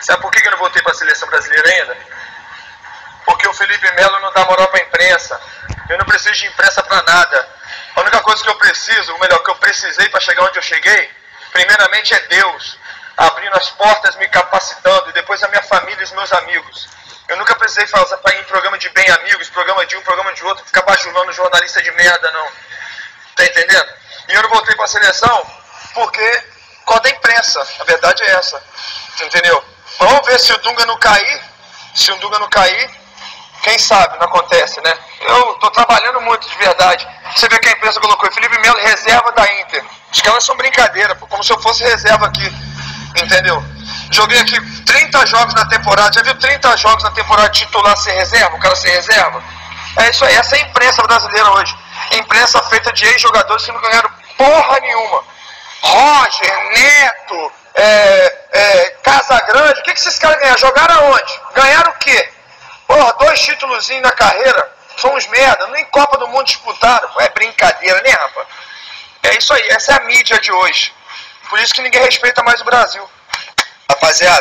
Sabe por que eu não voltei para a seleção brasileira ainda? Porque o Felipe Melo não dá moral para a imprensa. Eu não preciso de imprensa para nada. A única coisa que eu preciso, ou melhor, que eu precisei para chegar onde eu cheguei, primeiramente é Deus, abrindo as portas, me capacitando, e depois a minha família e os meus amigos. Eu nunca precisei fazer para ir em programa de bem amigos, programa de um, programa de outro, ficar bajulando jornalista de merda, não. Tá entendendo? E eu não voltei para a seleção porque, por causa da imprensa, a verdade é essa. Entendeu? Vamos ver se o Dunga não cair. Se o Dunga não cair, quem sabe não acontece, né? Eu tô trabalhando muito de verdade. Você vê que a imprensa colocou Felipe Melo reserva da Inter. Os caras são brincadeira, como se eu fosse reserva aqui. Entendeu? Joguei aqui 30 jogos na temporada. Já viu 30 jogos na temporada titular ser reserva? O cara ser reserva? É isso aí, essa é a imprensa brasileira hoje. Imprensa feita de ex-jogadores que não ganharam porra nenhuma. Roger, Neto, Casagrande, o que esses caras ganharam? Jogaram aonde? Ganharam o quê? Porra, 2 títulozinhos na carreira, são uns merda, nem Copa do Mundo disputaram. É brincadeira, né, rapaz? É isso aí, essa é a mídia de hoje. Por isso que ninguém respeita mais o Brasil. Rapaziada.